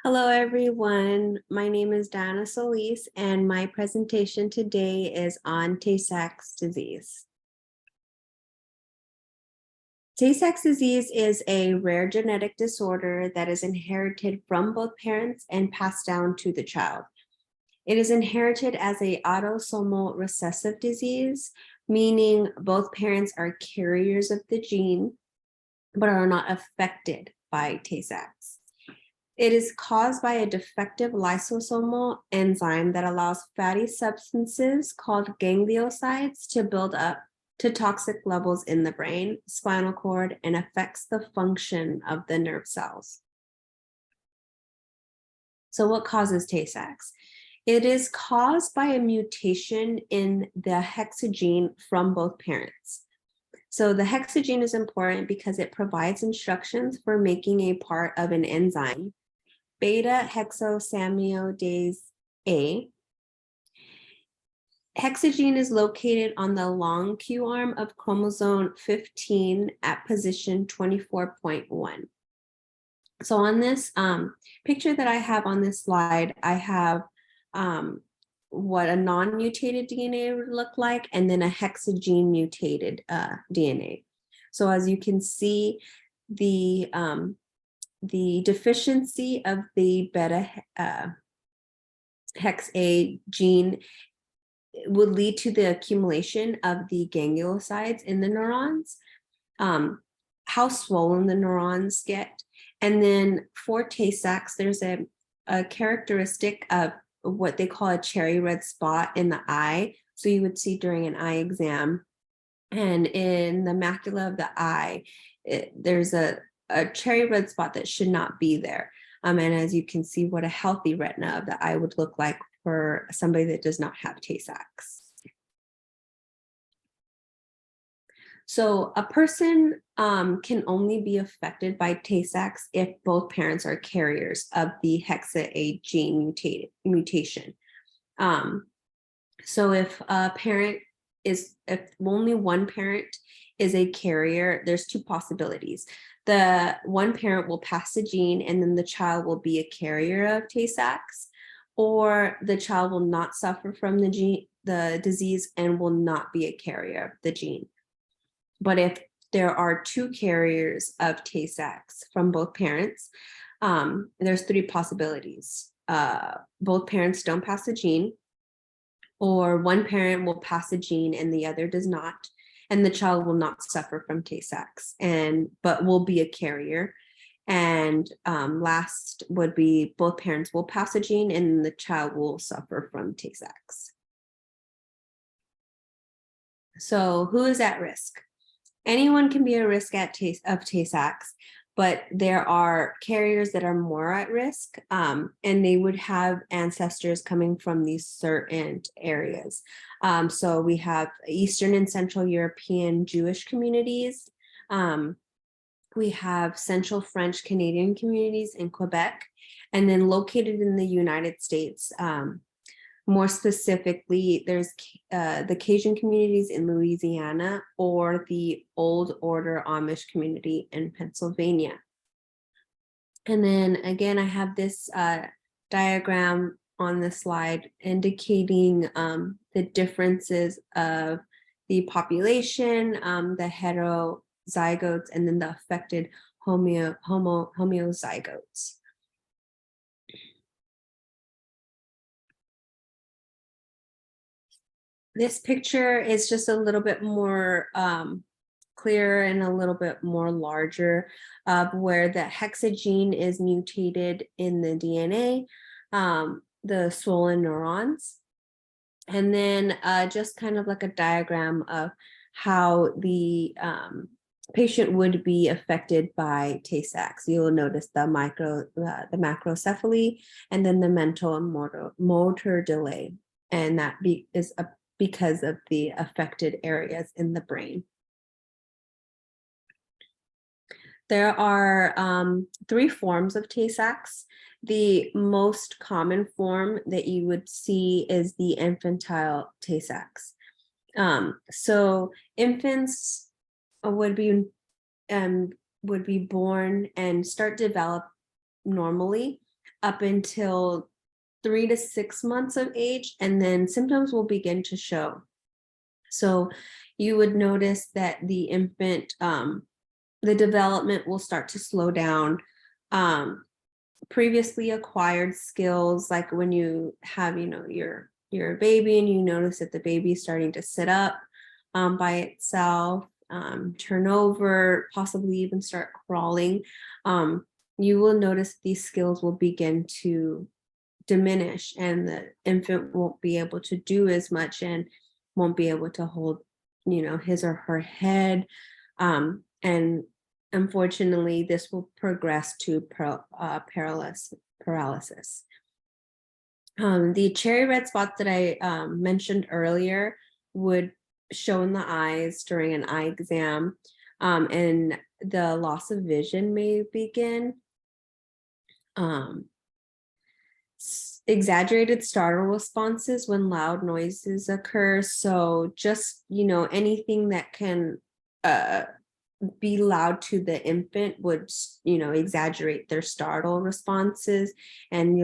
Hello, everyone. My name is Dana Solis, and my presentation today is on Tay Sachs disease. Tay Sachs disease is a rare genetic disorder that is inherited from both parents and passed down to the child. It is inherited as an autosomal recessive disease, meaning both parents are carriers of the gene, but are not affected by Tay Sachs. It is caused by a defective lysosomal enzyme that allows fatty substances called gangliosides to build up to toxic levels in the brain, spinal cord, and affects the function of the nerve cells. So what causes Tay Sachs? It is caused by a mutation in the hexa gene from both parents. So the hexa gene is important because it provides instructions for making a part of an enzyme, beta-hexosaminidase A. Hexagene is located on the long Q arm of chromosome 15 at position 24.1. So on this picture that I have on this slide, I have what a non-mutated DNA would look like, and then a hexagene mutated DNA. So as you can see, the deficiency of the beta hex A gene would lead to the accumulation of the gangliosides in the neurons, how swollen the neurons get. And then for Tay Sachs, there's a characteristic of what they call a cherry red spot in the eye. So you would see during an eye exam, and in the macula of the eye, there's a cherry red spot that should not be there. And as you can see, what a healthy retina of the eye would look like for somebody that does not have Tay Sachs. So a person can only be affected by Tay Sachs if both parents are carriers of the hexa A gene mutation. So if only one parent is a carrier, there's two possibilities. The one parent will pass the gene and then the child will be a carrier of Tay Sachs, or the child will not suffer from the disease and will not be a carrier of the gene. But if there are two carriers of Tay Sachs from both parents, there's three possibilities. Both parents don't pass the gene, or one parent will pass the gene and the other does not, and the child will not suffer from Tay Sachs but will be a carrier. And last would be both parents will pass a gene and the child will suffer from Tay Sachs. So who is at risk? Anyone can be at risk of Tay Sachs, but there are carriers that are more at risk, and they would have ancestors coming from these certain areas. So we have Eastern and Central European Jewish communities. We have Central French Canadian communities in Quebec, and then located in the United States. More specifically, there's the Cajun communities in Louisiana, or the Old Order Amish community in Pennsylvania. And then again, I have this diagram on the slide indicating the differences of the population, the heterozygotes, and then the affected homozygotes. This picture is just a little bit more clear and a little bit more larger, where the hexagene is mutated in the DNA, the swollen neurons, and then just kind of like a diagram of how the patient would be affected by Tay Sachs. You'll notice the macrocephaly, and then the mental and motor delay, and that is because of the affected areas in the brain. There are three forms of Tay Sachs. The most common form that you would see is the infantile Tay Sachs. So infants would be born and start to develop normally up until 3 to 6 months of age, and then symptoms will begin to show. So you would notice that the infant, the development will start to slow down. Previously acquired skills, like when you have, you're a baby and you notice that the baby is starting to sit up by itself, turn over, possibly even start crawling, you will notice these skills will begin to diminish, and the infant won't be able to do as much and won't be able to hold, his or her head. And unfortunately, this will progress to paralysis. The cherry red spots that I mentioned earlier would show in the eyes during an eye exam, and the loss of vision may begin. Exaggerated startle responses when loud noises occur. So just, anything that can be loud to the infant would, exaggerate their startle responses. And,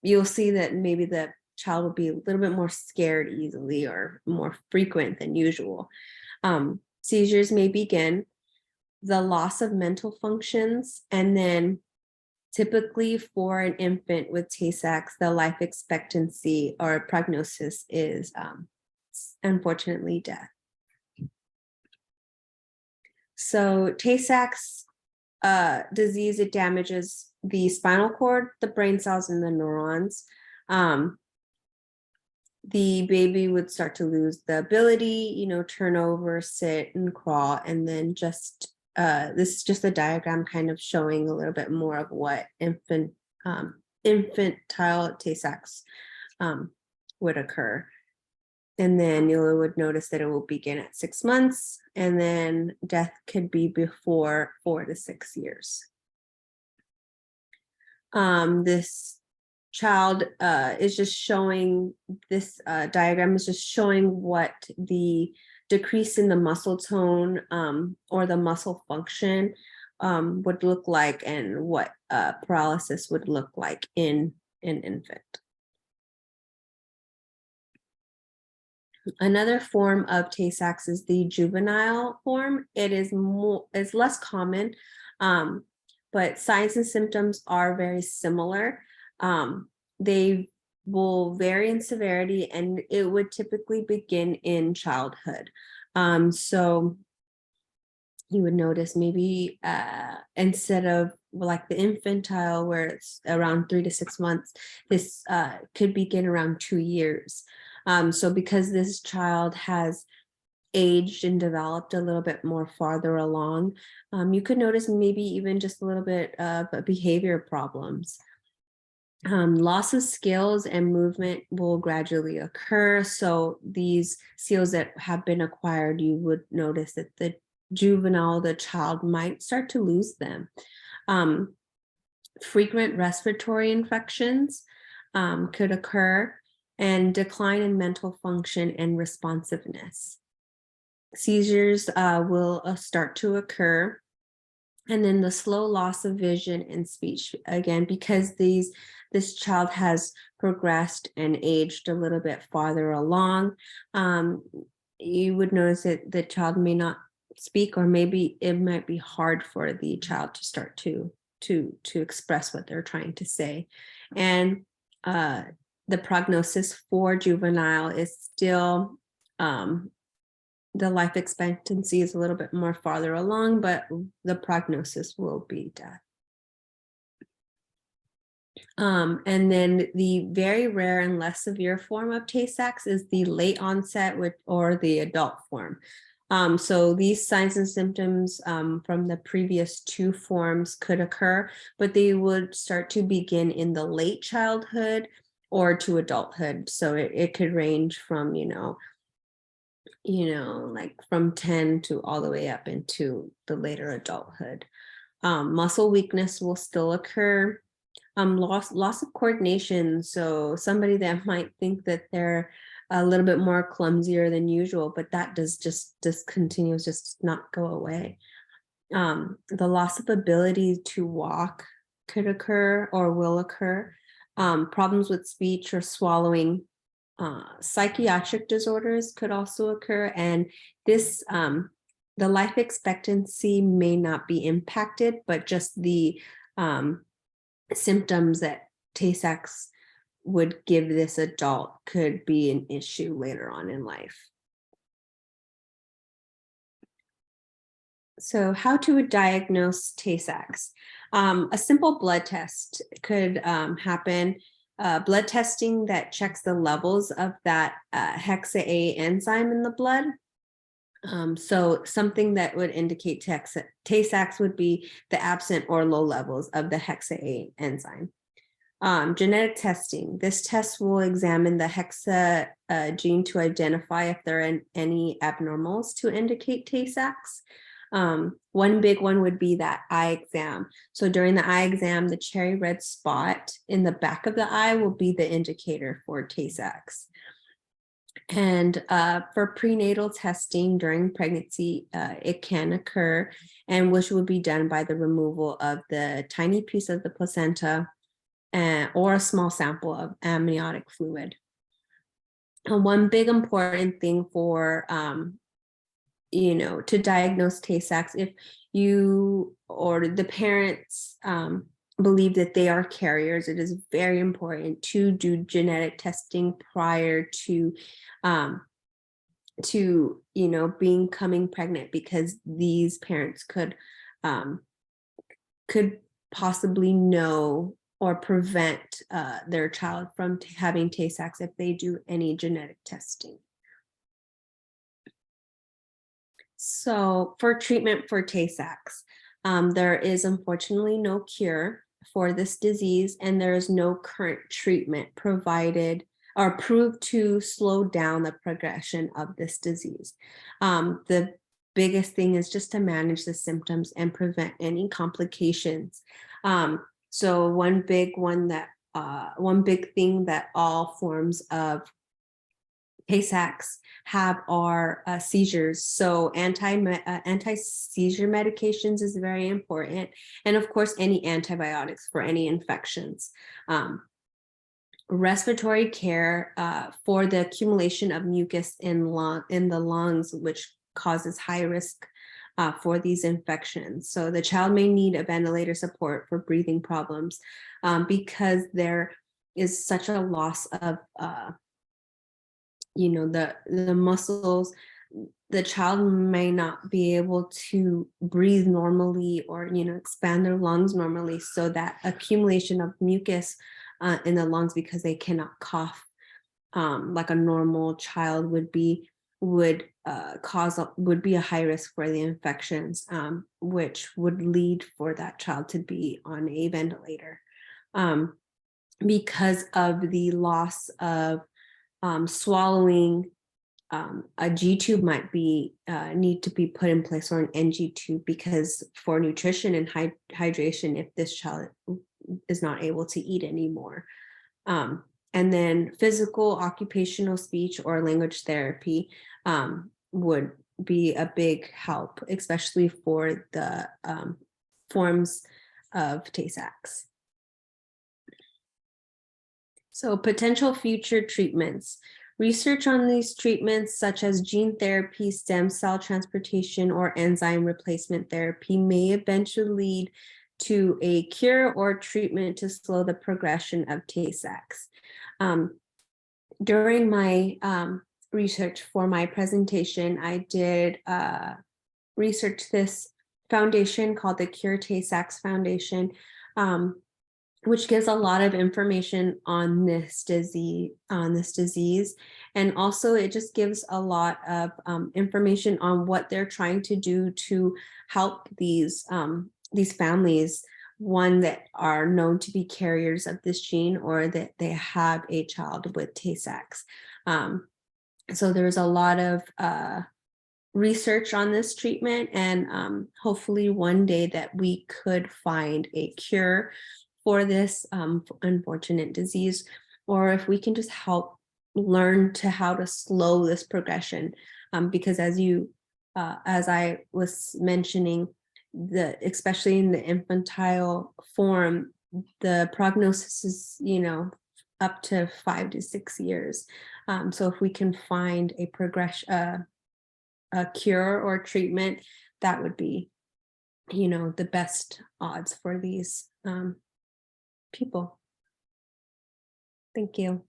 you'll see that maybe the child will be a little bit more scared easily or more frequent than usual. Seizures may begin, the loss of mental functions, and then typically for an infant with Tay Sachs, the life expectancy or prognosis is unfortunately death. So Tay Sachs disease, it damages the spinal cord, the brain cells, and the neurons. The baby would start to lose the ability, turn over, sit, and crawl, and then just this is just a diagram kind of showing a little bit more of what infantile Tay Sachs would occur. And then you would notice that it will begin at 6 months, and then death could be before 4 to 6 years. This child is just showing, this diagram is just showing what the decrease in the muscle tone or the muscle function would look like, and what paralysis would look like in an infant. Another form of Tay Sachs is the juvenile form. It is less common, but signs and symptoms are very similar. They will vary in severity, and it would typically begin in childhood. So you would notice maybe instead of like the infantile, where it's around 3 to 6 months, this could begin around 2 years. So because this child has aged and developed a little bit more farther along, you could notice maybe even just a little bit of behavior problems. Loss of skills and movement will gradually occur. So these skills that have been acquired, you would notice that the child might start to lose them. Frequent respiratory infections could occur, and decline in mental function and responsiveness. Seizures will start to occur, and then the slow loss of vision and speech, again, because this child has progressed and aged a little bit farther along. You would notice that the child may not speak, or maybe it might be hard for the child to start to express what they're trying to say. And the prognosis for juvenile is still, the life expectancy is a little bit more farther along, but the prognosis will be death. And then the very rare and less severe form of Tay Sachs is the late onset or the adult form. So these signs and symptoms from the previous 2 forms could occur, but they would start to begin in the late childhood or to adulthood. So it could range from, like from 10 to all the way up into the later adulthood. Muscle weakness will still occur. Loss of coordination. So somebody that might think that they're a little bit more clumsier than usual, but that just continues, just not go away. The loss of ability to walk could occur or will occur. Problems with speech or swallowing. Psychiatric disorders could also occur, and this the life expectancy may not be impacted, but just the symptoms that Tay Sachs would give this adult could be an issue later on in life. So how to diagnose Tay Sachs? A simple blood test could happen. Blood testing that checks the levels of that hexa-A enzyme in the blood. So something that would indicate Tay Sachs would be the absent or low levels of the hexa-A enzyme. Genetic testing. This test will examine the hexa gene to identify if there are any abnormals to indicate Tay Sachs. One big one would be that eye exam. So during the eye exam, the cherry red spot in the back of the eye will be the indicator for Tay Sachs. And for prenatal testing during pregnancy, it can occur, and which would be done by the removal of the tiny piece of the placenta or a small sample of amniotic fluid. And one big important thing for to diagnose Tay Sachs, if you or the parents believe that they are carriers, it is very important to do genetic testing prior to becoming pregnant, because these parents could possibly know or prevent their child from having Tay Sachs if they do any genetic testing. So for treatment for Tay Sachs, there is unfortunately no cure for this disease, and there is no current treatment provided or approved to slow down the progression of this disease. The biggest thing is just to manage the symptoms and prevent any complications. So one big thing that all forms of Tay Sachs have are seizures. So anti-seizure medications is very important. And of course, any antibiotics for any infections. Respiratory care for the accumulation of mucus in the lungs, which causes high risk for these infections. So the child may need a ventilator support for breathing problems because there is such a loss of the muscles. The child may not be able to breathe normally or expand their lungs normally, so that accumulation of mucus in the lungs, because they cannot cough like a normal child would be a high risk for the infections, which would lead for that child to be on a ventilator because of the loss of swallowing. A G tube might need to be put in place, or an NG tube, because for nutrition and hydration, if this child is not able to eat anymore. And then physical, occupational, speech, or language therapy would be a big help, especially for the forms of Tay Sachs. So potential future treatments. Research on these treatments, such as gene therapy, stem cell transportation, or enzyme replacement therapy, may eventually lead to a cure or treatment to slow the progression of Tay Sachs. During my research for my presentation, I did research this foundation called the Cure Tay Sachs Foundation, which gives a lot of information on this disease, and also it just gives a lot of information on what they're trying to do to help these families, one that are known to be carriers of this gene, or that they have a child with Tay Sachs. So there's a lot of research on this treatment, and hopefully one day that we could find a cure for this unfortunate disease, or if we can just help learn how to slow this progression, because as I was mentioning, especially in the infantile form, the prognosis is, up to 5 to 6 years. So if we can find a a cure or treatment, that would be, the best odds for these people. Thank you.